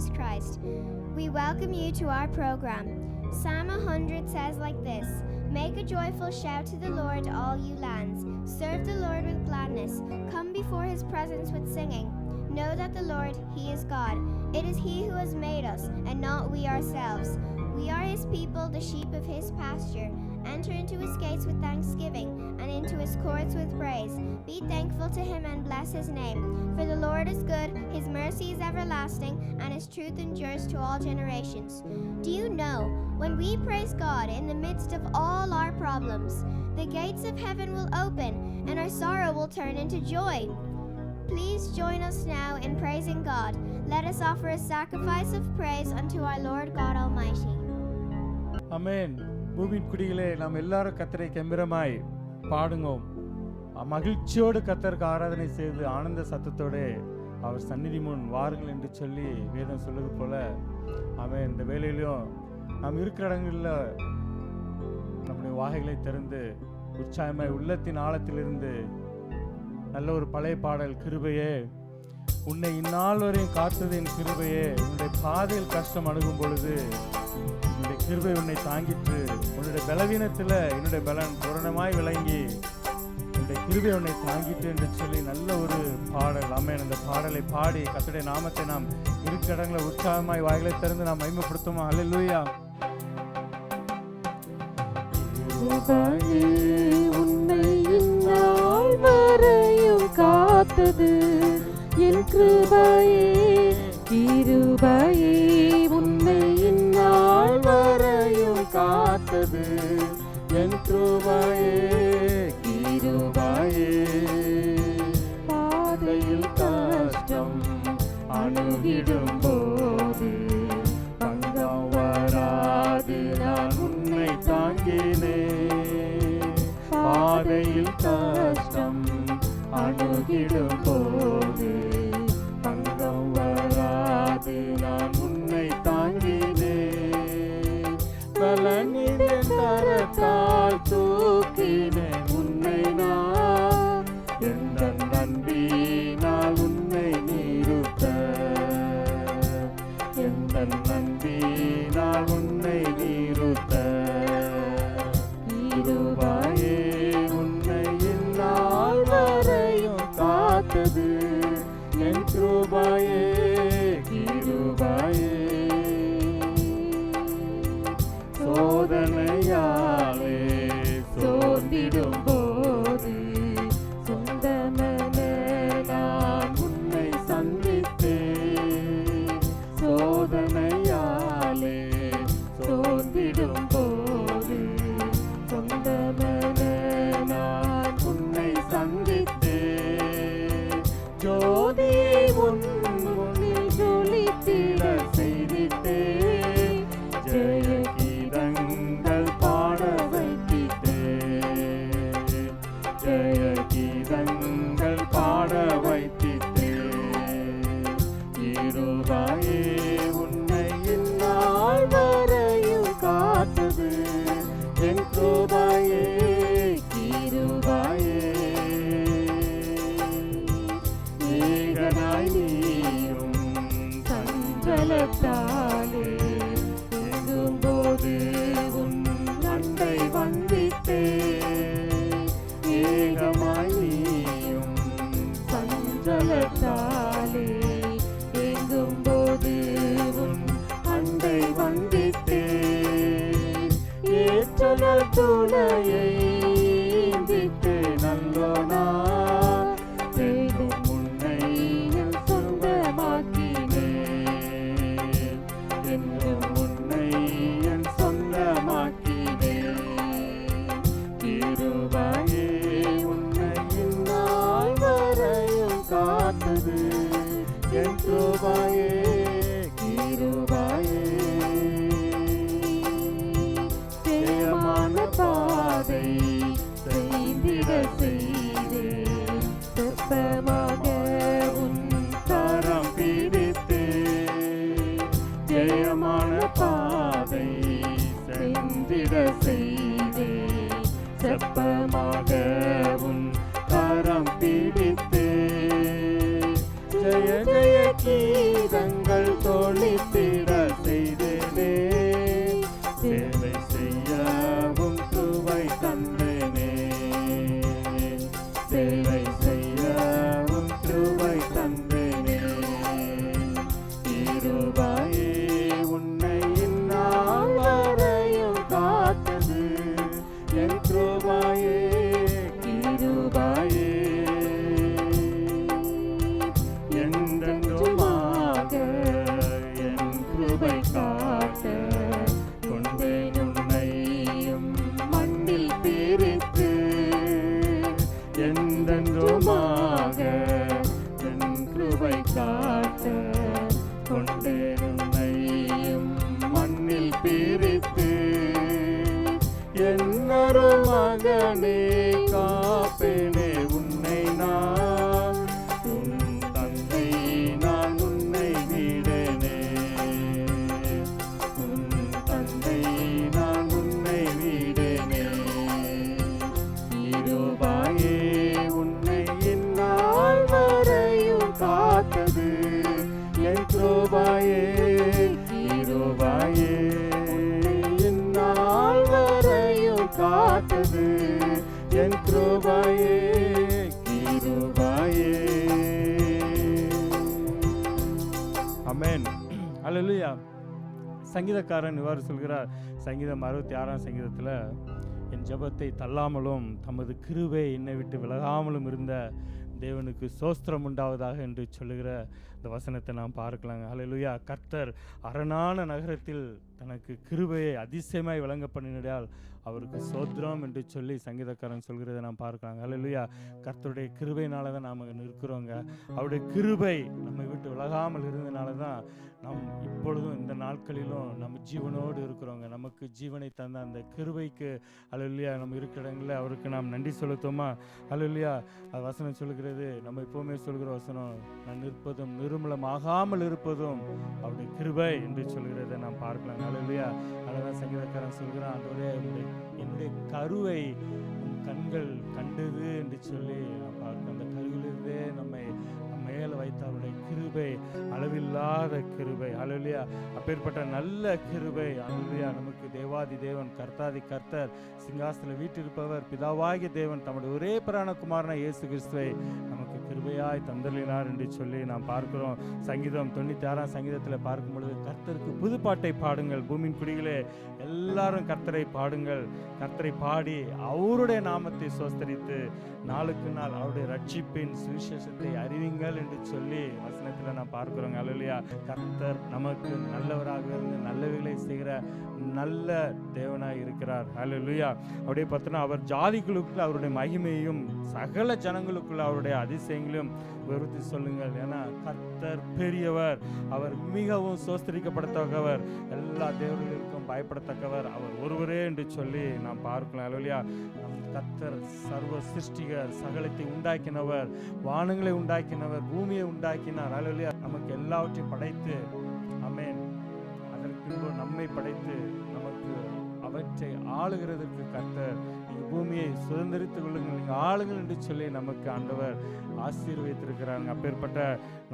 Jesus Christ. We welcome you to our program. Psalm 100 says like this: "Make a joyful shout to the Lord, all you lands. Serve the Lord with gladness. Come before his presence with singing. Know that the Lord, he is God. It is he who has made us, and not we ourselves. We are his people, the sheep of his pasture. Enter into his gates with thanksgiving, and into his courts with praise. Be thankful to him and bless his name. For the Lord is good, his mercy is everlasting, and his truth endures to all generations." Do you know, when we praise God in the midst of all our problems, the gates of heaven will open, and our sorrow will turn into joy? Please join us now in praising God. Let us offer a sacrifice of praise unto our Lord God Almighty. ஆமென். பூமியின் குடிகளே, நாம் எல்லாரும் கர்த்தரை கெம்பீரமாய் பாடுங்கோம். மகிழ்ச்சியோடு கர்த்தருக்கு ஆராதனை செய்து ஆனந்த சத்தத்தோடு அவர் சந்நிதி முன் வாருங்கள் என்று சொல்லி வேதம் சொல்லுது போல, ஆமென். இந்த வேளையிலும் நாம் இருக்கிற இடங்களில் நம்முடைய வாய்களை திறந்து உற்சாகமாய் உள்ளத்தின் ஆழத்திலிருந்து நல்ல ஒரு பழைய பாடல், கிருபையே உன்னை இந்நாள் வரையும் காத்தது என் கிருபையே, உன்னுடைய பாதையில் கஷ்டம் அணுகும் பொழுது என்னுடைய கிருபை உன்னை தாங்கிற்று, உன்னுடைய பலவீனத்தில் என்னுடைய பலன் பூரணமாய் விளங்கி என்னுடைய கிருபை உன்னை தாங்கிட்டு என்று சொல்லி நல்ல ஒரு பாடல். ஆமென். அந்த பாடலை பாடி கர்த்தருடைய நாமத்தை நாம் இருக்கிற இடங்களை உற்சாகமாய் வாய்களை திறந்து நாம் மகிமைப்படுத்துவோம். அல்லேலூயா. உன்னை இந்நாள் வரையும் காத்தது என் கிருபையே, கிருபையே உன்னை இந்நாள் வரையும் காத்தது என் கிருபையே, கிருபையே. பாதையில் கஷ்டம் அணுகிடும் போது பங்கம் வராது, நான் உன்னை தாங்கினேன். பாதையில் கஷ்டம் அணுகிடும் போது பங்கம் வராது, நான் உன்னை தாங்கினேன். பலனின் கரத்தால் தூக்கினேன் உன்னை நான், எந்த நன்பினால் உன்னை நிறுத்த, எந்த நன்பினால் உன்னை நிறுத்த. கிருபையே உன்னை இந்நாள் வரையும் காத்தது என் கிருபையே, கிருபையே. சோதனையாலே சோர்ந்திடும் போது சொந்தமென நான் உன்னை சந்தித்தேன். சோதனையாலே சோர்ந்திடும் போது சொந்தமென நான் உன்னை சந்தித்தேன். ஜோதியை உன் முன்னில் ஜொலித்திட செய்திட்டேன். ஜெய கீதங்கள் பாட வைத்திட்டேன். ஜெய கீதங்கள் பாட வைத்திட்டேன். கிருபையே உன்னை இந்நாள் வரையும் காத்தது என் கிருபையே, கிருபையே. ஏகனாய் நீயும் சஞ்சலத்தாலே எங்கும்போது உன் அண்டை வந்திட்டேன். ஏகமாய் நீயும் சஞ்சலத்தாலே எங்கும்போது உன் அண்டை வந்திட்டேன். ஏற்றன துணையை விட்டு நல்லோனா தேடும் உன்னை என் சொந்தமாக்கினேன். என்றும் உன்னை என் சொந்தமாக்கினேன். கிருபையே உன்னை இந்நாள் வரையும் காத்தது என் கிருபையே, கிருபையே. ஜெயமான பாதை செய்திட செய்தே, தெப்பமாக உன் கரம் பிடித்தே. ஜெயமான பாதை சென்றிட செய்தே, செப்பமாக உன் கரம் பிடித்தே. ஜெய ஜெய கீதங்கள் கிருபையே கிருபையே இந்நாள் வரையும் காத்தது என் கிருபையே கிருபையே. ஆமென். அல்லேலூயா. சங்கீதக்காரன் இவ்வாறு சொல்கிறார். சங்கீதம் 66ஆம் சங்கீதத்தில், என் ஜெபத்தை தள்ளாமலும் தமது கிருபை என்னை விட்டு விலகாமலும் இருந்த தேவனுக்கு சோஸ்திரம் உண்டாவதாக என்று சொல்லுகிற இந்த வசனத்தை நாம் பார்க்கலாங்க. அல்லேலூயா. கர்த்தர் அரணான நகரத்தில் தனக்கு கிருபையை அதிசயமாய் விளங்க பண்ணினதால் அவருக்கு சோத்திரம் என்று சொல்லி சங்கீதக்காரன் சொல்கிறதை நாம் பார்க்கலாங்க. அல்லேலூயா. கர்த்தருடைய கிருபையினால தான் நாம் இருக்கிறோங்க. அவருடைய கிருபை நம்மை விட்டு விலகாமல் இருந்தனால தான் நாம் இப்பொழுதும் இந்த நாட்களிலும் நம்ம ஜீவனோடு இருக்கிறோங்க. நமக்கு ஜீவனை தந்த அந்த கிருபைக்கு அல்லேலூயா நம்ம இருக்கிற இடங்களில் அவருக்கு நாம் நன்றி செலுத்துவோமா? அல்லேலூயா. அது வசனம் சொல்கிறது, நம்ம எப்போவுமே சொல்கிற வசனம், நான் நிற்பதும் நிர்மூலமாகாமல் இருப்பதும் அவருடைய கிருபை என்று சொல்கிறதை நாம் பார்க்கலாம். அல்லேலூயா. அதனால சங்கீதக்காரன் சொல்கிறான், ஆண்டவரே என்னுடைய கருவை உன் கண்கள் கண்டது என்று சொல்லி நான் பார்க்கிறேன். அந்த கருவிலிருந்தே நம்மை மேலே வைத்த அவருடைய கிருபை அளவில்லாத கிருபை. அல்லேலூயா. அப்பேற்பட்ட நல்ல கிருபை அல்லேலூயா நமக்கு தேவாதி தேவன் கர்த்தாதி கர்த்தர் சிங்காசனத்தில் வீற்றிருப்பவர் பிதாவாகிய தேவன் தம்முடைய ஒரே பிரான குமாரனை இயேசு கிறிஸ்துவை நமக்கு கிருபையாய் தந்தளினார் என்று சொல்லி நாம் பார்க்கிறோம். சங்கீதம் 96ஆம் சங்கீதத்தில் பார்க்கும் பொழுது, கர்த்தருக்கு புதுப்பாட்டை பாடுங்கள், பூமியின் குடிகளே எல்லாரும் கர்த்தரை பாடுங்கள், கர்த்தரை பாடி அவருடைய நாமத்தை சோஸ்தரித்து நாளுக்கு நாள் அவருடைய ரட்சிப்பின் சுவிசேஷத்தை அறிவிங்கள் என்று சொல்லி வசனத்தில் நான் பார்க்கிறோங்க. அல்லேலூயா. கர்த்தர் நமக்கு நல்லவராக இருந்து நல்லவைகளை செய்கிற நல்ல தேவனாய் இருக்கிறார். அல்லேலூயா. அப்படியே பார்த்தோன்னா, அவர் ஜாதிகளுக்குள்ள அவருடைய மகிமையும் சகல ஜனங்களுக்குள்ள அவருடைய அதிசயங்களையும் விவரித்து சொல்லுங்கள். ஏன்னா கர்த்தர் பெரியவர், அவர் மிகவும் சோஸ்தரிக்கப்படத்தக்கவர், எல்லா தேவர்களுக்கும் பயப்படத்தக்கவர் அவர் ஒருவரே என்று சொல்லி நாம் பார்க்கலாம். அல்லேலூயா. கர்த்தர் சர்வ சிருஷ்டிகர், சகலத்தை உண்டாக்கினவர், வானங்களை உண்டாக்கினவர், பூமியை உண்டாக்கினார். அல்லேலூயா. நமக்கு எல்லாவற்றையும் படைத்து, ஆமென், அதற்கு நம்மை படைத்து நமக்கு அவற்றை ஆளுகிறதற்கு கர்த்தர், நீங்கள் பூமியை சுதந்திரித்துக் கொள்ளுங்கள், நீங்கள் ஆளுங்கள் என்று சொல்லி நமக்கு ஆண்டவர் ஆசீர்வதித்திருக்கிறாங்க. அப்பேற்பட்ட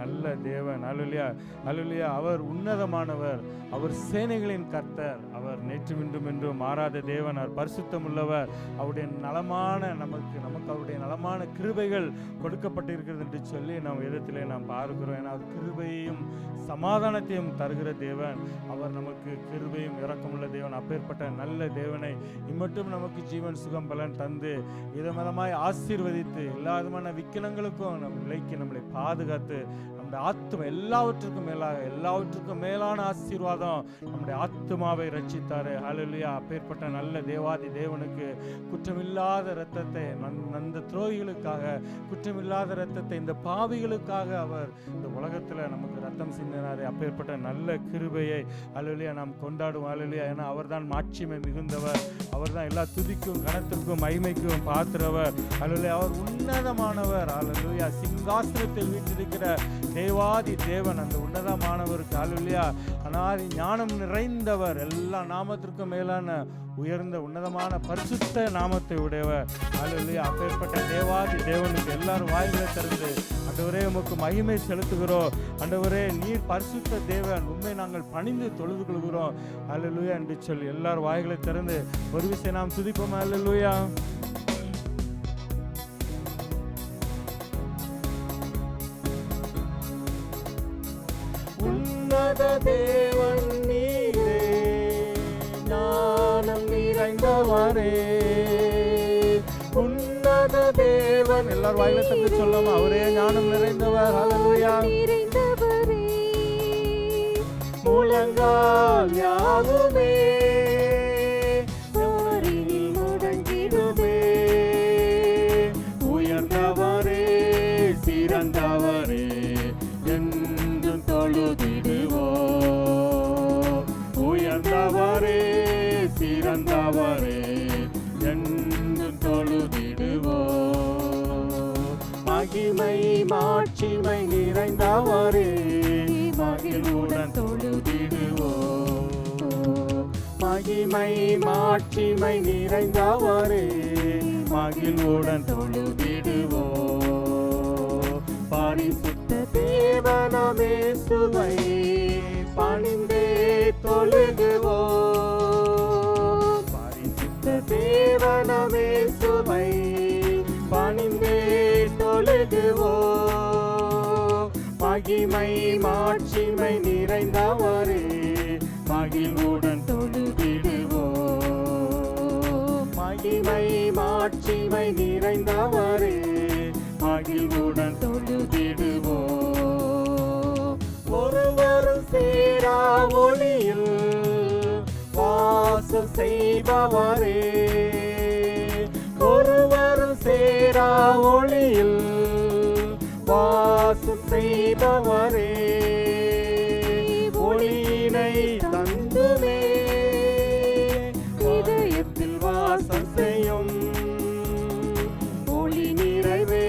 நல்ல தேவன். அல்லேலூயா. அல்லேலூயா. அவர் உன்னதமானவர், அவர் சேனைகளின் கர்த்தர், அவர் நேற்றும் இன்றும் என்றும் மாறாத தேவன், அவர் பரிசுத்தம் உள்ளவர். அவருடைய நலமான நமக்கு அவருடைய நலமான கிருபைகள் கொடுக்கப்பட்டிருக்கிறது என்று சொல்லி நாம் வேதத்திலே நாம் பார்க்கிறோம். ஏன்னா அவர் கிருபையையும் சமாதானத்தையும் தருகிற தேவன், அவர் நமக்கு கிருபையும் இரக்கமுள்ள தேவன். அப்பேற்பட்ட நல்ல தேவனை இம்மட்டும் நமக்கு ஜீவன் சுகம் பலன் தந்து விதமாய் ஆசீர்வதித்து எல்லா விதமான விக்கினங்களுக்கும் நம் விலைக்கு நம்மளை பாதுகாத்து நம்முடைய ஆத்மா எல்லாவற்றுக்கும் மேலான ஆசீர்வாதம் நம்முடைய ஆத்மாவை ரட்சித்தாரு. ஹல்லேலூயா. அப்பேற்பட்ட நல்ல தேவாதி தேவனுக்கு குற்றமில்லாத இரத்தத்தை அந்த துரோகிகளுக்காக, குற்றமில்லாத இரத்தத்தை இந்த பாவிகளுக்காக அவர் இந்த உலகத்தில் நமக்கு ரத்தம் சிந்தினாரு. அப்பேற்பட்ட நல்ல கிருபையை ஹல்லேலூயா நாம் கொண்டாடுவோம். ஹல்லேலூயா. ஏன்னா அவர் தான் மாட்சிமை மிகுந்தவர், அவர் தான் எல்லா துதிக்கும் கனத்திற்கும் மகிமைக்கும் பாத்திரவர். ஹல்லேலூயா. அவர் உன்னதமானவர். ஹல்லேலூயா. சிங்காசனத்தில் வீற்றிருக்கிற தேவாதி தேவன், அந்த உன்னதமானவருக்கு ஹல்லேலூயா அனாதி ஞானம் நிறைந்தவர், எல்லா நாமத்திற்கும் மேலான உயர்ந்த உன்னதமான பரிசுத்த நாமத்தை உடையவர். ஹல்லேலூயா. அப்பேற்பட்ட தேவாதி தேவனுக்கு எல்லாரும் வாய்களை திறந்து, ஆண்டவரே உமக்கு மகிமை செலுத்துகிறோம், ஆண்டவரே நீர் பரிசுத்த தேவன், உண்மை நாங்கள் பணிந்து தொழுது கொள்கிறோம், ஹல்லேலூயா என்று சொல்லி எல்லாரும் வாய்களை திறந்து ஒரு விஷயம் நாம் துதிப்போம். ஹல்லேலூயா. உன்னத தேவன் நீரே, ஞானம் நிறைந்தவரே, உன்னத தேவன், எல்லாரும் வாயில தந்து சொல்லலாம், அவரே ஞானம் நிறைந்தவர். ஹல்லேலூயா. முழங்கால் யாவுமே முடங்கிடுமே, உயர்ந்தவரே சிறந்தவரே என்றும் தொழுதிடுவோ, உயர்ந்தவரே சிறந்தவரே என்றும் தொழுதிடுவோ, மகிமை மாட்சிமை நிறைந்தவரே மகிழ்வுடன் தொழுதிடுவோ, மகிமை மாட்சிமை நிறைந்தவரே மகிழ்வுடன் தொழுதிடுவோ, பரிசுத்த தேவனாம் இயேசுவை பணிந்தே தொழுகுவோம். பரிசுத்த தேவனாம் இயேசுவை பணிந்தே தொழுகுவோம். மகிமை மாட்சிமை நிறைந்தவரே மகிழ்வுடன் தொழுதிடுவோம். மகிமை மாட்சிமை நிறைந்தவரே மகிழ்வுடன் தொழுதிடுவோம். ஒருவரும் சேரா ஒளியில் வாசம் செய்பவரே, ஒருவரும் சேரா ஒளியில் வாசம் செய்பவரே, ஒளியினை தந்துமே இதயத்தில் வாசம் செய்யும் ஒளி நிறைவே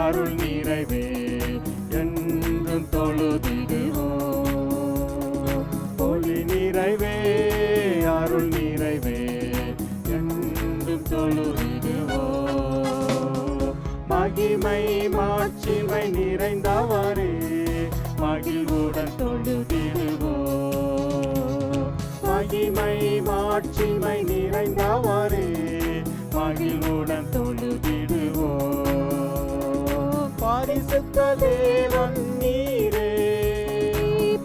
அருள் நிறைவே என்றும் தொழுதிடுவோம். ஒளி நிறைவே அருள் நிறைவே என்றும் தொழுதிடுவோம். மகிமை மாட்சிமை நிறைந்தவரே மகிழ்வுடன் தொழுதிடுவோம். மகிமை மாட்சிமை நிறைந்தவரே மகிழ்வுடன் தொழுதிடுவோம். பரிசுத்த தேவன் நீரே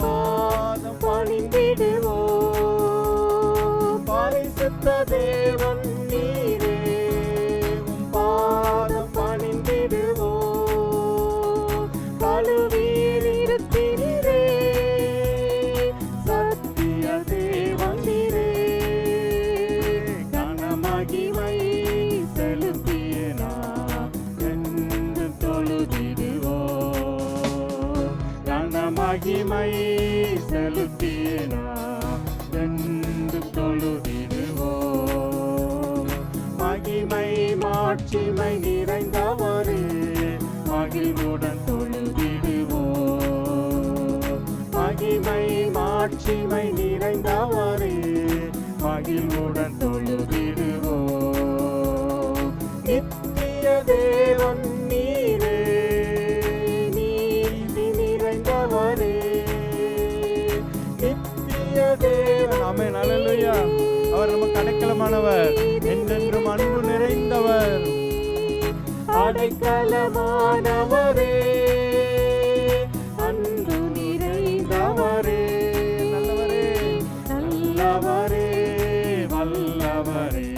பாதம் பணிந்திடுவோம். பரிசுத்த தேவன் நீரே பாதம் பணிந்திடுவோம். கழுவீர் இருத்தினரே சத்திய தேவன் நீரே கனமகிமை செலுத்திய நாம் என்று தொழுதிடுவோம். கனமகிமை செலுத்திய நாம் என்று தொழுதிடுவோம். மகிமை மாட்சிமை நிறைந்தவரே மகிழ்வுடன் தொழுதிடுவோம். மகிமை மாட்சிமை நிறைந்தவரே மகிழ்வுடன் தொழுதிடுவோம். நித்திய தேவன் நீரே நீதி நிறைந்தவரே, நித்திய தேவன். ஆமென். அல்லேலூயா. அவர் நமக்கு அடைக்கலமானவர், என்றென்றும் அன்பு நிறைந்தவர். அடைக்கலமானவரே அன்பு நிறைந்தவரே, நல்லவரே நல்லவரே வல்லவரே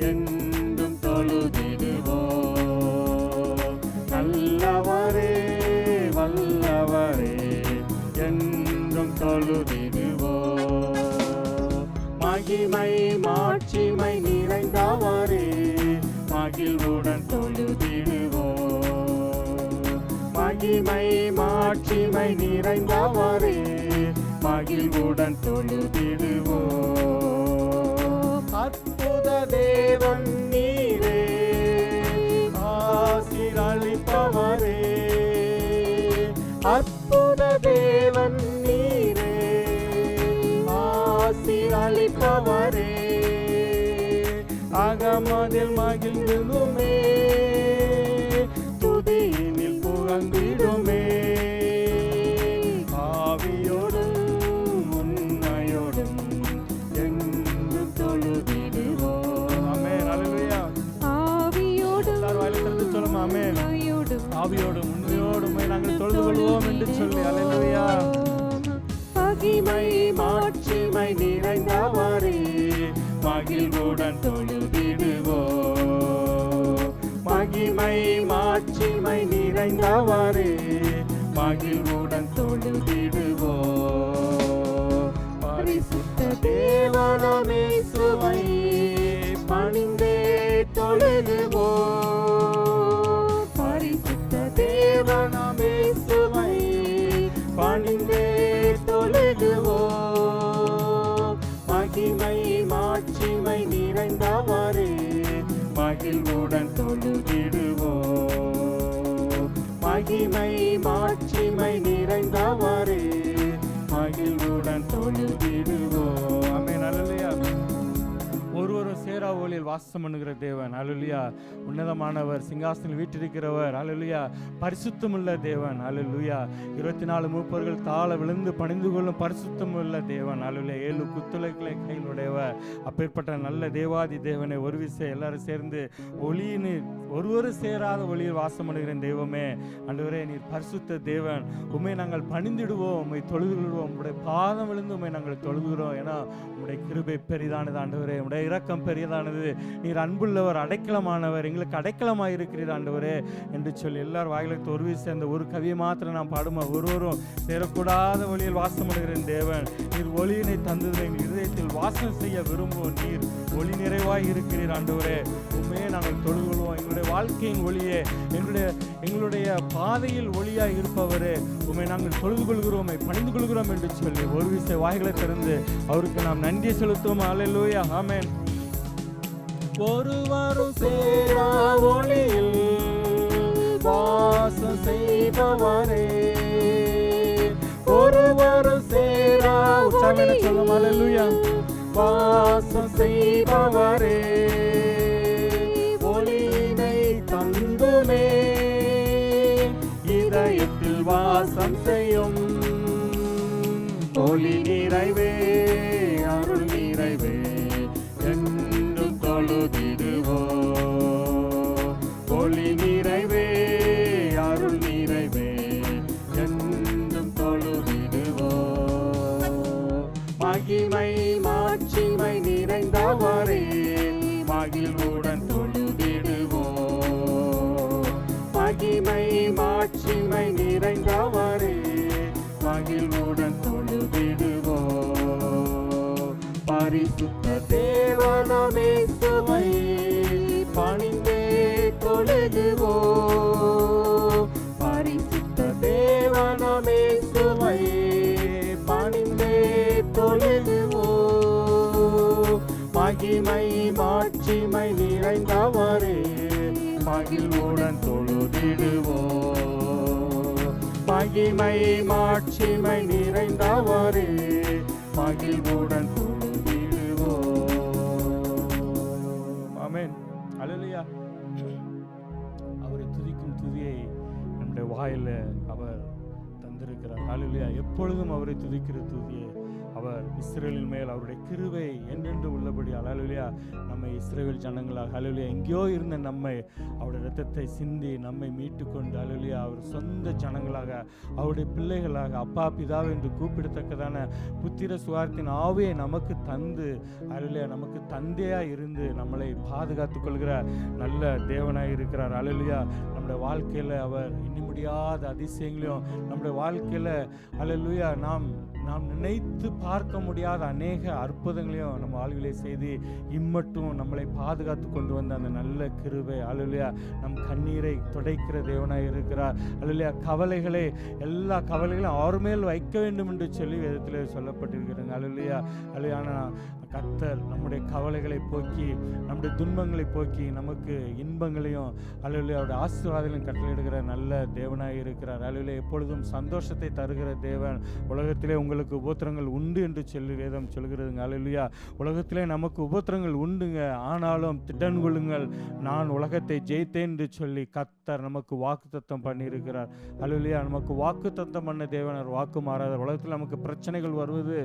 என்றும் தொழுதிடுவோம். நல்லவரே வல்லவரே என்றும் தொழுதிடுவோம். மகிமை மாட்சிமை நிறைந்தவரே மகிழ்வுடன் தொழுதிடுவோம். மகிமை மாட்சிமை நிறைந்தவரே மகிழ்வுடன் தொழுதிடுவோம். அற்புத தேவன் நீரே ஆசீர்வதிப்பவரே, அற்புத தேவன் நீரே ஆசீர்வதிப்பவரே, அகமதில் மகிழ்ந்திடுமே துதியினில் புகழ்ந்திடுமே. ஆவியோடும் உண்மையோடும் என்று தொழுதிடுவோம். ஆமென். அல்லேலூயா. ஆவியோடும் எல்லாரும் வாயில திறந்து சொல்லுமா ஆமென். ஆவியோடும் உண்மையோடும் நாங்கள் தொழுது கொள்வோம் என்று சொல்லி. அல்லேலூயா. மகிமை மாட்சிமை நிறைந்தவரே மகிழ்வுடன் தொழுதிடுவோம். மகிமை மாட்சிமை நிறைந்தவரே மகிழ்வுடன் தொழுதிடுவோம். பரிசுத்த தேவனாம் இயேசுவை பணிந்தே தொழுகுவோம். பரிசுத்த தேவனாம் இயேசுவை பணிந்தே தொழுகுவோம். மகிமை மாட்சிமை நிறைந்தவரே மகிழ்வுடன் தொழுதிடுவோம். மகிமை மாட்சிமை நிறைந்தவரே மகிழ்வுடன் தொழுதிடுவோம். ஆமென். அல்லேலூயா. ஒருவரும் சேரா ஒளியில் வாசம் பண்ணுகிற தேவன். அல்லேலூயா. உன்னதமானவர், சிங்காசனத்தில் வீற்றிருக்கிறவர். அல்லேலூயா. பரிசுத்தமுள்ள தேவன். அல்லேலூயா. 24 மூப்பர்கள் தாழ விழுந்து பணிந்து கொள்ளும் பரிசுத்தமுள்ள தேவன். அல்லேலூயா. 7 குத்துளைகளை கையில் உடையவர். அப்பேற்பட்ட நல்ல தேவாதி தேவனை ஒரு விசை எல்லாரும் சேர்ந்து ஒளியின்னு ஒருவரும் சேராத ஒளியில் வாசம் பண்ணுகிற தெய்வமே, ஆண்டவரே நீர் பரிசுத்த தேவன். உம்மை நாங்கள் பணிந்திடுவோம், உம்மை தொழுது கொள்வோம். உம்முடைய பாதம் விழுந்து உம்மை நாங்கள் தொழுகிறோம். ஏன்னா உம்முடைய கிருபை பெரிதானது ஆண்டவரே, உம்முடைய இரக்கம் பெரியதானது. நீர் அன்புள்ளவர், அடைக்கலமானவர், எங்களுக்கு அடைக்கலமாக இருக்கிறீர் ஆண்டவரே என்று சொல்லி எல்லாரும் வாயிலுக்கு ஒரு விசை அந்த ஒரு கவியை மாத்திரம் நாம் பாடுமா. ஒருவரும் சேரக்கூடாத ஒளியில் வாசம் பண்ணுகிற தேவன். நீர் ஒளியினை தந்தது எங்கள் இதயத்தில் வாசம் செய்ய விரும்புவோம். நீர் ஒளி நிறைவாய் இருக்கிறீர் ஆண்டவரே. உண்மையே நாங்கள் தொழுகிறோம். எங்களுடைய வாழ்க்கையின் ஒளியே, எங்களுடைய பாதையில் ஒளியாய் இருப்பவரே, உண்மை நாங்கள் தொழுது கொள்கிறோம், பணிந்து கொள்கிறோம் என்று சொல்லி ஒரு விசை வாய்களை திறந்து அவருக்கு நாம் நன்றி செலுத்துவோம். அல்லேலூயா. ஆமென். ஒருவரும் சேரா ஒளியில் வாசம் செய்பவரே, ஒருவரும் சேரா உற்சாகம் சொல்லும். அல்லேலூயா. வாசம் செய்பவரே, ஒளியினை தந்துமே இதயத்தில் வாசம் செய்யும். ஒளி நிறைவே, அருள் நிறைவே, என்றும் தொழுதிடுவோ. ஒளி நிறைவே, அருள் நிறைவே, என்றும் தொழுதிடுவோ. மகிமை மாட்சிமை நிறைந்தவரே, மகிழ்வுடன் தொழுதிடுவோ. மகிமை மாட்சிமை நிறைந்தவரே, மகிழ்வுடன் தொழுதிடுவோ. பரிசுத்த தேவனமே சுவை பணிந்தே தொழுதுவோ. பரிசுத்த தேவனமே சுவை பணிந்தே தொழுதுவோ. மகிமை மாட்சிமை நிறைந்தவரே, மகிழ்வுடன் தொழுதிடுவோ. மகிமை மாட்சிமை நிறைந்தவரே, மகிழ்வுடன் தொழுதிடுவோ. ஆமென். அல்லேலூயா. அவரை துதிக்கும் துதியை நம்முடைய வாயில அவர் தந்திருக்கிறார். அல்லேலூயா. எப்பொழுதும் அவரை துதிக்கிற துதியை அவர் இஸ்ரவேலின் மேல் அவருடைய கிருபை என்றென்று உள்ளபடி. அல்லேலூயா. நம்மை இஸ்ரவேல் ஜனங்களாக, அல்லேலூயா, எங்கேயோ இருந்த நம்மை அவருடைய இரத்தத்தை சிந்தி நம்மை மீட்டு கொண்டு, அல்லேலூயா, அவர் சொந்த ஜனங்களாக, அவருடைய பிள்ளைகளாக, அப்பா பிதாவை என்று கூப்பிடத்தக்கதான புத்திர சுவார்த்தின் ஆவியை நமக்கு தந்து, அல்லேலூயா, நமக்கு தந்தையாக இருந்து நம்மளை பாதுகாத்து கொள்கிற நல்ல தேவனாக இருக்கிறார். அல்லேலூயா. நம்முடைய வாழ்க்கையில் அவர் எண்ணி முடியாத அதிசயங்களையும், நம்முடைய வாழ்க்கையில் அல்லேலூயா நாம் நினைத்து பார்க்க முடியாத அநேக அற்புதங்களையும் நம்ம வாழ்விலே செய்து இம்மட்டும் நம்மளை பாதுகாத்து கொண்டு வந்த அந்த நல்ல கிருபை. அல்லேலூயா. நம் கண்ணீரை துடைக்கிற தேவனாய் இருக்கிறார். அல்லேலூயா. எல்லா கவலைகளையும் அவர் மேல் வைக்க வேண்டும் என்று சொல்லி வேதத்திலே சொல்லப்பட்டிருக்கிறாங்க. அல்லேலூயா. அல்லேலூயா. கர்த்தர் நம்முடைய கவலைகளை போக்கி, நம்முடைய துன்பங்களை போக்கி, நமக்கு இன்பங்களையும் அல்லேலூயா அவருடைய ஆசீர்வாதங்களையும் கட்டளையிடுகிற நல்ல தேவனாய் இருக்கிறார். அல்லேலூயா. எப்பொழுதும் சந்தோஷத்தை தருகிற தேவன். உலகத்திலே உங்களுக்கு உபத்திரங்கள் உண்டு என்று சொல்லி வேதம் சொல்கிறதுங்க. அல்லேலூயா. உலகத்திலே நமக்கு உபத்திரங்கள் உண்டுங்க, ஆனாலும் திடன் கொள்ளுங்கள், நான் உலகத்தை ஜெயித்தேன் என்று சொல்லி கர்த்தர் நமக்கு வாக்குத்தத்தம் பண்ணியிருக்கிறார். அல்லேலூயா. நமக்கு வாக்குத்தத்தம் பண்ண தேவனர் வாக்கு மாறாத. உலகத்தில் நமக்கு பிரச்சனைகள் வருவது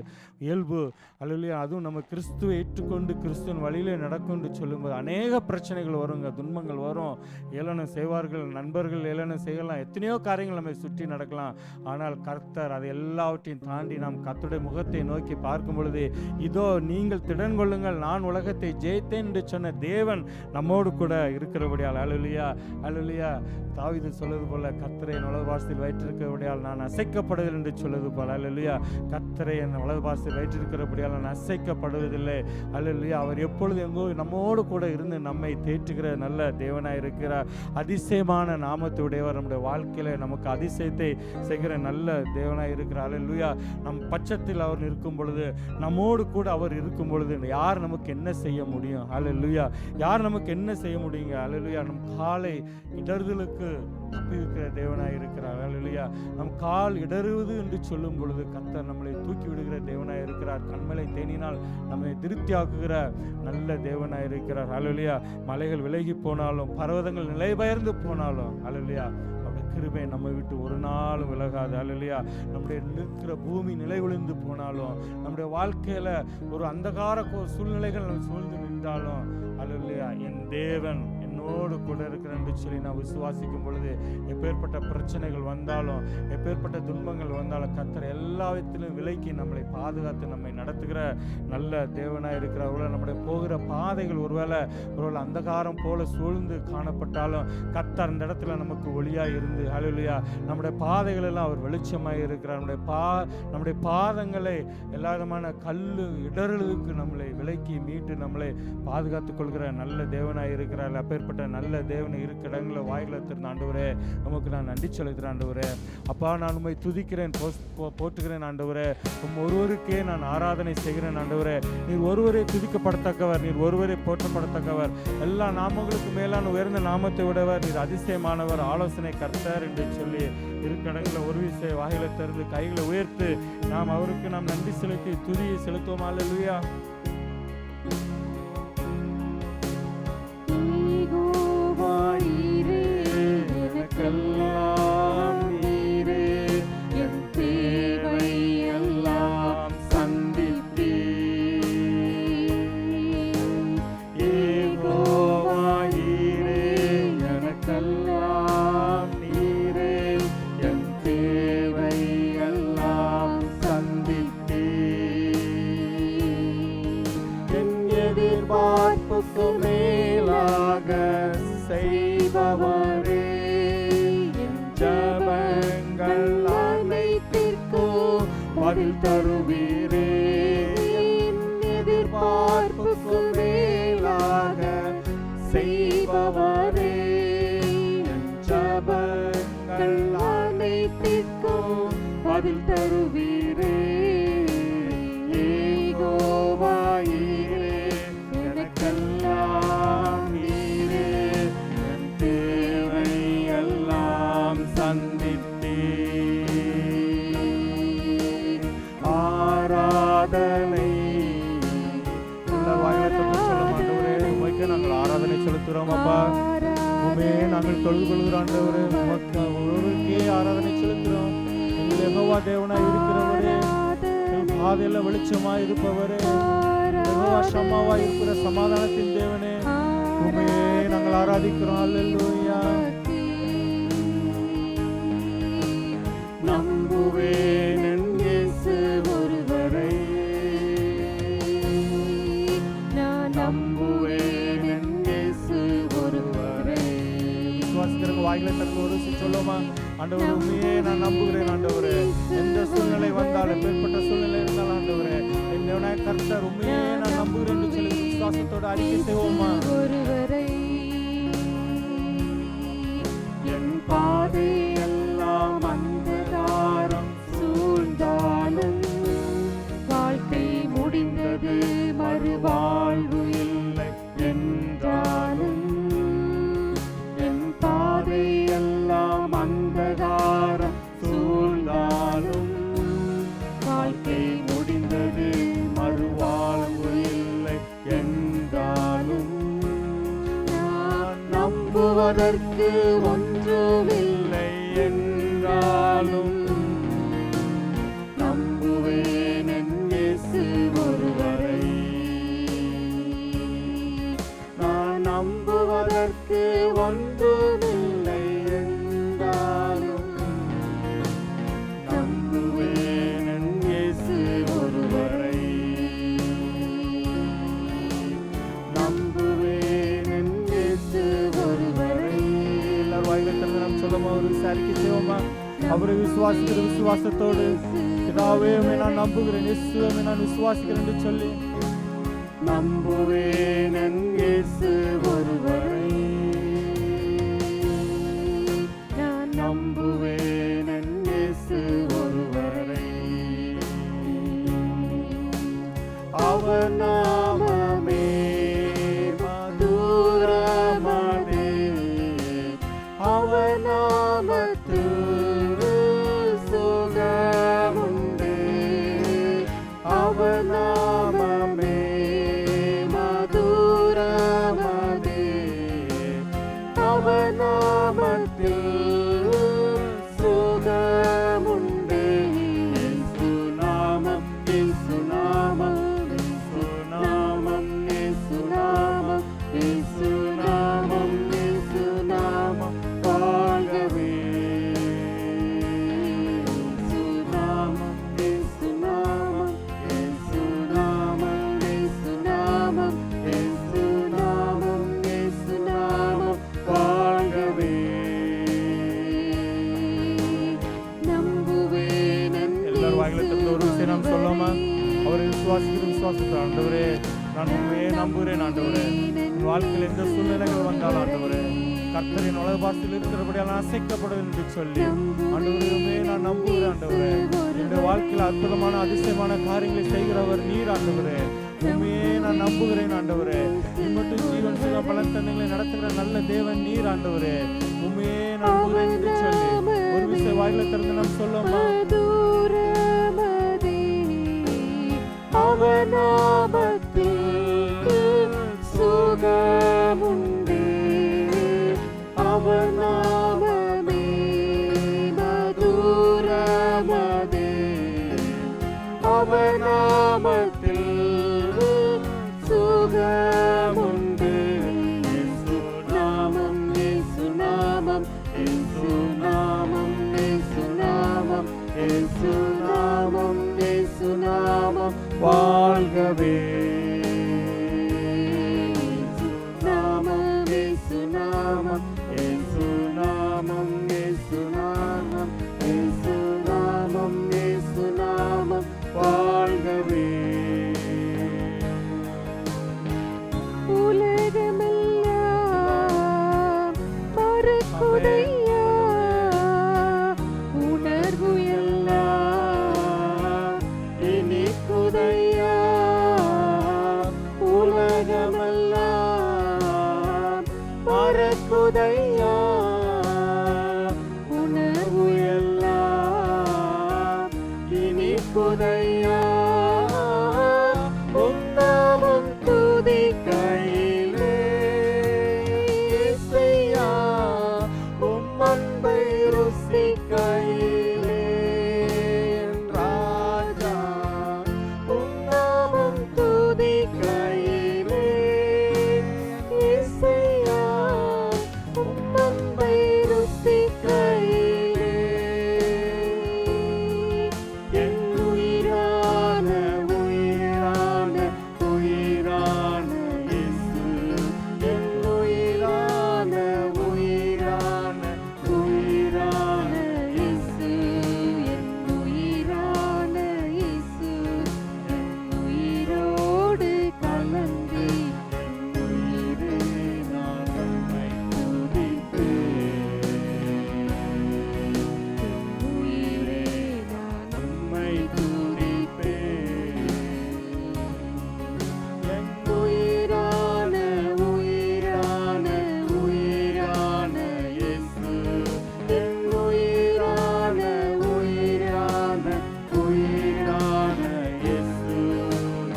இயல்பு. அல்லேலூயா. அதுவும் நம்ம கிறிஸ்துவை ஏற்றுக்கொண்டு கிறிஸ்துவின் வழியிலே நடக்கும் என்று சொல்லும்போது அநேக பிரச்சனைகள் வருங்க, துன்பங்கள் வரும். ஏளனம் செய்வார்கள், நண்பர்கள் ஏளனம் செய்யலாம், எத்தனையோ காரியங்கள் நம்மை சுற்றி நடக்கலாம். ஆனால் கர்த்தர் அதை எல்லாவற்றையும் தாண்டி நாம் கர்த்தருடைய முகத்தை நோக்கி பார்க்கும் பொழுது, இதோ நீங்கள் திடன் கொள்ளுங்கள், நான் உலகத்தை ஜெயித்தேன் என்று சொன்ன தேவன் நம்மோடு கூட இருக்கிறபடியால். அல்லேலூயா. அல்லேலூயா. தாவீது சொல்வது போல, கர்த்தரை என் வலது பாரத்தில் வைத்திருக்கிறபடியால் நான் அசைக்கப்படுவதில்லை என்று சொல்வது போல. அல்லேலூயா. கர்த்தரை என் வலது பாரத்தில் வைத்திருக்கிறபடியால் நான் அசைக்கப்படுவதில்லை. அல்லேலூயா. அவர் எப்பொழுது எங்கோ நம்மோடு கூட இருந்து நம்மை தேற்றுகிற நல்ல தேவனாய் இருக்கிறார். அதிசயமான நாமத்துடையவர். நம்முடைய வாழ்க்கையில நமக்கு அதிசயத்தை செய்கிற நல்ல தேவனாய் இருக்கிறார். அல்லேலூயா. நம் பட்சத்தில் அவர் இருக்கும் பொழுது, நம்மோடு கூட அவர் இருக்கும் பொழுது யார் நமக்கு என்ன செய்ய முடியும்? அல்லேலூயா. யார் நமக்கு என்ன செய்ய முடியுங்க? அல்லேலூயா. நம் காலை இடறுதலுக்கு தப்புவிக்கிற தேவனாய் இருக்கிறார். ஹல்லேலூயா. நம் கால் இடறுவது என்று சொல்லும் பொழுது கர்த்தர் நம்மளை தூக்கி விடுகிற தேவனாய் இருக்கிறார். கண்மலை தேனினால் நம்மை திருப்தியாக்குகிற நல்ல தேவனாய் இருக்கிறார். ஹல்லேலூயா. மலைகள் விலகி போனாலும் பர்வதங்கள் நிலைபெயர்ந்து போனாலும் ஹல்லேலூயா அவருடைய கிருபை நம்மை விட்டு ஒரு நாளும் விலகாது. ஹல்லேலூயா. நம்முடைய நிற்கிற பூமி நிலை விழுந்து போனாலும், நம்முடைய வாழ்க்கையில ஒரு அந்தகார சூழ்நிலைகள் சூழ்ந்து நின்றாலும் ஹல்லேலூயா என் தேவன் என்னோடு கூட இருக்கிறேன் என்று சொல்லி நான் விசுவாசிக்கும் பொழுது எப்பேற்பட்ட பிரச்சனைகள் வந்தாலும், எப்பேற்பட்ட துன்பங்கள் வந்தாலும் கர்த்தர் எல்லாவற்றிலும் விலக்கி நம்மளை பாதுகாத்து நம்மை நடத்துகிற நல்ல தேவனாய் இருக்கிறார். நம்முடைய போகிற பாதைகள் ஒருவேளை அந்தகாரம் போல சூழ்ந்து காணப்பட்டாலும் கர்த்தர் அந்த இடத்துல நமக்கு ஒளியாய் இருந்து ஹல்லேலூயா நம்முடைய பாதைகள் எல்லாம் அவர் வெளிச்சமாய் இருக்கிறார். நம்முடைய பாதங்களை எல்லா விதமான கல்லு இடர்களுக்கு நம்மளை விலக்கி மீட்டு நம்மளை பாதுகாத்துக் கொள்கிற நல்ல தேவனாய் இருக்கிறார். அப்பேற்பட்ட நல்ல தேவனை இருக்க இடங்களை வாயில திறந்த ஆண்டவரே உமக்கு நான் நன்றி செலுத்துகிறேன். ஆண்டவரே அப்பா, நான் உம்மை துதிக்கிறேன், போற்றுகிறேன். ஆண்டவரே ஒருவருக்கே நான் ஆராதனை செய்கிறேன். ஆண்டவரே நீர் ஒருவரே துதிக்கப்படத்தக்கவர், நீர் ஒருவரே போற்றப்படத்தக்கவர், எல்லா நாமங்களுக்கு மேலான உயர்ந்த நாமத்தை விடவர், நீர் அதிசயமானவர், ஆலோசனை கர்த்தர் என்று சொல்லி இருக்கடங்களை ஒரு விசை வாயில திறந்து கைகளை உயர்த்து நாம் அவருக்கு நாம் நன்றி செலுத்தி துதியை செலுத்துவோம். அல்லேலூயா. எனக்கெல்லாம் நீரே, என் தேவை எல்லாம் சந்தித்தீர். யெகோவா நீரே, எனக்கெல்லாம் நீரே, என் தேவை எல்லாம் சந்தித்தீர். என் எதிர்பார்ப்புக்கு மேலாக செய்பவரே, ஜபங்கள் அனைத்திற்கும் பதில் தருவீரே. எதிர்பார்ப்புக்கு மேலாக செய்பவரே, ஜபங்கள் அனைத்திற்கும் பதில் தருவீரே. யெகோவா நீரே, எனக்கெல்லாம் நீரே, என் தேவை எல்லாம் சந்தித்தீர். ஆராதனை உமக்கு நாங்கள் ஆராதனை செலுத்துகிறோம். அப்பா உமே நாங்கள் தொழுது கொள்கிறோம். ஆண்டவரே உமக்கு ஒருவருக்கே ஆராதனை செலுத்துகிறோம். எங்கள் யெகோவா தேவனாய் இருக்கிறவரே, எங்கள் பாதையில வெளிச்சமாய் இருப்பவரே, யெகோவா ஷம்மாவாய் இருக்கிற சமாதானத்தின் தேவனே, உமே நாங்கள் ஆராதிக்கிறோம். அல்லேலூயா. நம்புவேன் என் இயேசு ஒருவரை, நான் நம்புவேன் என் இயேசு ஒருவரை. விசுவாசிக்கிறவங்க வாய்களை திறந்து ஒரு சொல்லுமா, ஆண்டவரே உண்மையே நான் நம்புகிறேன். ஆண்டவரே எந்த சூழ்நிலை வந்தாலும், எப்பேற்பட்ட சூழ்நிலை இருந்தாலும் ஆண்டவரே என் தேவனாய கர்த்தர் உண்மையே நான் நம்புகிறேன் என்று சொல்லி விசுவாசத்தோட அறிக்கை செய்வோமா. ஒருவரை என் பாதை எல்லாம் அந்தகாரம் சூழ்ந்தாலும், வாழ்க்கை முடிந்தது மறுவாழ்வு இல்லை என்றாலும், என் பாதை எல்லாம் அந்தகாரம் சூழ்ந்தாலும், வாழ்க்கை முடிந்தது மறுவாழ்வு இல்லை என்றாலும், நான் நம்புவதற்கு ஒன்றுமில்லை என்றாலும், நம்புவேன் என் இயேசு ஒருவரை. நான் நம்புவதற்கு ஒன்றுமில்லை என்றாலும், நம்புவேன் என் இயேசு ஒருவரை. நம்புவேன் என் இயேசு ஒருவரை. எல்லாரும் வாயிலை திறந்து நாம் சொல்லுமா, ஒரு அறிக்கை செய்வோமா. அவரை விசுவாசிக்கிற விசுவாசத்தோடு, பிதாவே நான் நம்புகிறேன், இயேசுவை நான் விசுவாசிக்கிறேன் என்று சொல்லி, நம்புவேன் என் இயேசு ஒருவரை. நான் நம்புவேன் என் இயேசு ஒருவரை. அவர் நாமமே மதுரமதே, அவர் நாமமே தொடர்ந்து ஒரு விஷயம் நாம் சொல்லாமா? அவரை விசுவாசிக்கிற விசுவாசத்தை ஆண்டவரே நான் உண்மையே நம்புகிறேன் ஆண்டவரே. என் வாழ்க்கையில் எந்த சூழ்நிலைகள் வந்தாலும் ஆண்டவரே கர்த்தரின் உலகபாசத்தில் இருக்கிறபடியால் அசைக்கப்படும் என்று சொல்லி ஆண்டவரே நான் நம்புகிறேன் ஆண்டவரே. என்னுடைய வாழ்க்கையில் அற்புதமான அதிசயமான காரியங்களை செய்கிறவர் நீர் ஆண்டவரே. உண்மையே நான் நம்புகிறேன் ஆண்டவரே. இம்மட்டும் ஜீவன் சுக பலன் தன்னைகளை நடத்துகிற நல்ல தேவன் நீர் ஆண்டவரே. உண்மையே நம்புகிறேன் என்று சொல்லி ஒரு விஷயம் வாயில திறந்து நாம் சொல்லோமா? அவர் நாமத்தில் சுகமுண்டு, அவர் நாமமே மதுரமதே, அவர் நாமத்தில் சுகமுண்டு. இயேசு நாமம், இயேசு நாமம், இயேசு நாமம், இயேசு நாமம், இயேசு நாமம், இயேசு நாமம் வாழ்கவே. இயேசு நாமம், இயேசு நாமம், இயேசு நாமம், இயேசு நாமம், இயேசு நாமம், இயேசு நாமம் வாழ்கவே. உலகமெல்லாம் மறக்குதையா, உணர்வு எல்லாம் இனிக்குதையா. உலகமெல்லாம் மறக்குதையா, உணர்வு எல்லாம் இனிக்குதையா. உன்னாமம் துதிக்கையிலே இசையா, உம் அன்பை ருசிக்கையிலே என் ராஜா. உன்னாமம் துதிக்கையிலே இசையா, உம் அன்பை ருசிக்கையிலே என் உயிரான உயிரான உயிரான இயேசு, என் உயிரான உயிரான உயிரான இயேசு, என் உயிரான இயேசு, என் உயிரோடு கலந்து என் உயிரே நான் உம்மை துதிப்பேன். என் உயிரே நான் உம்மை துதிப்பேன். என் உயிரான உயிரான உயிரான இயேசு, என் உயிரான உயிரான உயிரான இயேசு,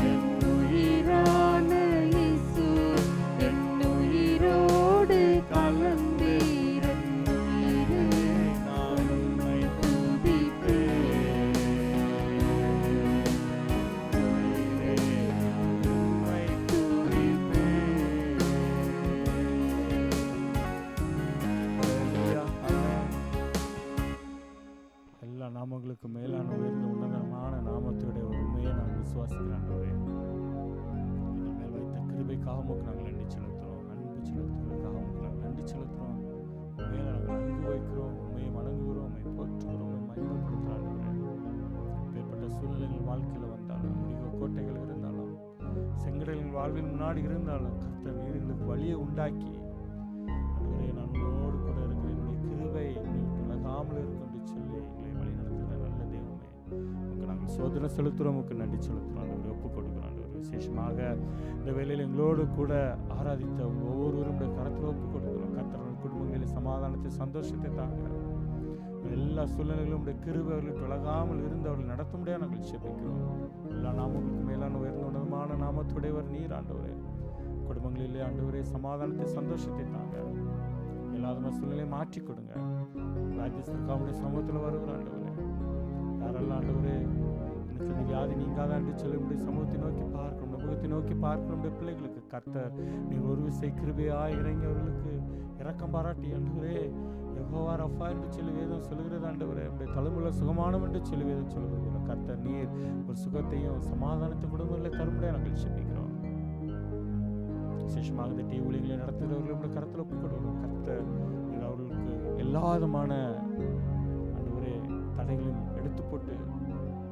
என் உயிரான இயேசு, என் உயிரோடு கலந்து என் உயிரே நான் உம்மை துதிப்பேன். உயிரே நான் உம்மை துதிப்பேன். ஹல்லேலூயா, ஆமென். எல்லா நாமங்களுக்கும் மேலான உயர்ந்த உன்னதமான நாமத்துடைய ஒரு உண்மையை நான் விசுவாசிக்கிறேன் ஆண்டவரே. எங்கள் மேல் வைத்த கிருபைக்காக உமக்கு நாங்கள் நன்றி செலுத்துகிறோம். அன்பு செலுத்துவதற்காக உமக்கு நாங்கள் நன்றி செலுத்துகிறோம். உண்மையில நாங்கள் அன்பு வைக்கிறோம், உண்மையை வணங்குகிறோம், உண்மை போற்றுகிறோம், உண்மை மகிமைப்படுத்துகிறோம் ஆண்டவரே. இப்பேற்பட்ட சூழ்நிலைகள் வாழ்க்கையில் வந்தாலும், எரிகோ கோட்டைகள் இருந்தாலும், செங்கடல்கள் வாழ்வின் முன்னாடி இருந்தாலும் கர்த்தர் நீர் எங்களுக்கு வழியை உண்டாக்கி ஆண்டவரே நான் உங்களோடு கூட இருக்கிறேன், என்னுடைய கிருபை என்னை விட்டு விலகாமல் இருக்கும் என்று சொல்லி எங்களை வழி நடத்துகிற நல்ல தெய்வமே உங்களுக்கு நாங்கள் சோதனை செலுத்துகிறோம், உங்களுக்கு நன்றி செலுத்துகிறோம் ஆண்டவரே. ஒப்புக் கொடுக்கிறோம் ஆண்டவரே. விசேஷமாக இந்த வேளையில் எங்களோடு கூட ஆராதித்த ஒவ்வொருவரும் கரத்தில் ஒப்புக் கொடுக்கிறோம். கர்த்தர் குடும்பங்களில் சமாதானத்தை சந்தோஷத்தை தாங்க. எல்லா சூழ்நிலைகளும் உடைய கிருபை அவர்களுக்கு விலகாமல் இருந்து அவர்கள் நடத்த முடியாது நாங்கள் ஜெபிக்கிறோம். எல்லா நாமங்களுக்கு மேலான உயர்ந்த உன்னதமான நாமத்துடையவர் நீர் ஆண்டவரே. குடும்பங்களிலே ஆண்டவரே சமாதானத்தை சந்தோஷத்தை தாங்க. எல்லா சூழ்நிலையும் மாற்றி கொடுங்க. ராஜ்யத்திற்காக சமூகத்தில் வருகிற ஆண்டவரே, யாரெல்லாம் ஆண்டவரே எனக்கு இந்த வியாதி நீங்காதான் என்று சொல்லி உடைய சமூகத்தை நோக்கி பார்க்கணும், முகத்தை நோக்கி பார்க்கணும் பிள்ளைகளுக்கு கர்த்தர் நீர் ஒரு விசை கிருபையாய் இறங்கி அவர்களுக்கு இரக்கம் பாராட்டி ஆண்டவரே யெகோவா ரஃபா என்று சொல்லி வேதம் சொல்லுகிறது ஆண்டவரே. உடைய தலைமுறை சுகமானம் என்று சொல்லி வேதம் சொல்லுகிறது. கர்த்தர் நீர் ஒரு சுகத்தையும் சமாதானத்தையும் குடும்பங்களை தரும்படியாக நாங்கள் ஜெபிக்கிறோம். விசேஷமாக இந்த டிவி ஊழியர்களை நடத்துகிறவர்களுடைய கருத்தில் ஒப்புக்கொடுக்கிறோம். கர்த்தர் நீர் அவர்களுக்கு எல்லா விதமான ஆண்டவரே தடைகளையும் எடுத்து போட்டு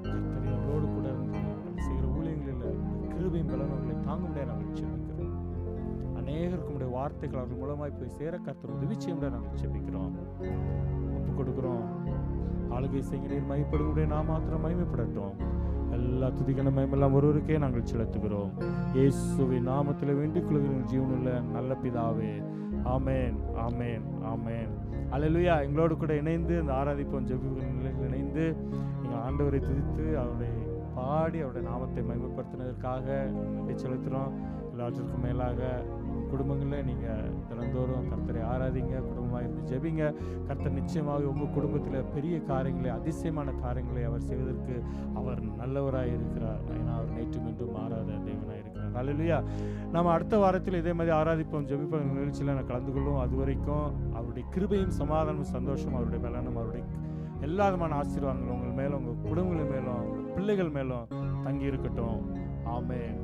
கர்த்தர் எங்களோடு கூட இருந்து செய்கிற ஊழியங்களில் கிருபையும் பலன்களை தாங்க முடியாது நாங்கள் செபிக்கிறோம். அநேகருக்கு உடைய வார்த்தைகள் அவர்கள் மூலமாய் போய் சேர கர்த்தர் உதவி செய்ய முடியாது நாங்கள் செபிக்கிறோம். ஒப்பு கொடுக்குறோம். ஆளுகை செய்ய நீர் மையப்படுவதே நான் மாத்திரம் மகிமைப்படட்டும். எல்லா துதிக்கான மகிமெல்லாம் ஒருவருக்கே நாங்கள் செலுத்துகிறோம். இயேசுவின் நாமத்தில் வேண்டிக் கொள்கிறோம் ஜீவனுள்ள நல்ல பிதாவே. ஆமேன், ஆமேன், ஆமேன். அல்லேலூயா. எங்களோடு கூட இணைந்து இந்த ஆராதிப்போம் ஜெபங்களில் இணைந்து நீங்கள் ஆண்டவரை துதித்து அவருடைய பாடி அவருடைய நாமத்தை மகிமைப்படுத்தினதற்காக நன்றி செலுத்துகிறோம். எல்லாவற்றிற்கும் மேலாக குடும்பங்களில் நீங்கள் தினந்தோறும் கர்த்தரை ஆராதிங்க, குடும்பமாக இருந்து ஜெபிங்க. கர்த்தர் நிச்சயமாக உங்கள் குடும்பத்தில் பெரிய காரியங்களை, அதிசயமான காரியங்களை அவர் செய்வதற்கு அவர் நல்லவராக இருக்கிறார். ஏன்னா அவர் நேற்றும் இன்றும் மாறாத தேவனாக இருக்கிறார். அல்லேலூயா. நம்ம அடுத்த வாரத்தில் இதே மாதிரி ஆராதிப்போம் ஜெபிப்போம் நிகழ்ச்சியில் நான் கலந்து கொள்வோம். அது வரைக்கும் அவருடைய கிருபையும் சமாதானமும் சந்தோஷம், அவருடைய பலனும், அவருடைய எல்லா விதமான ஆசீர்வாதங்களும் உங்கள் மேலும், உங்கள் குடும்பங்கள் மேலும், உங்கள் பிள்ளைகள் மேலும் தங்கி இருக்கட்டும். ஆமென்.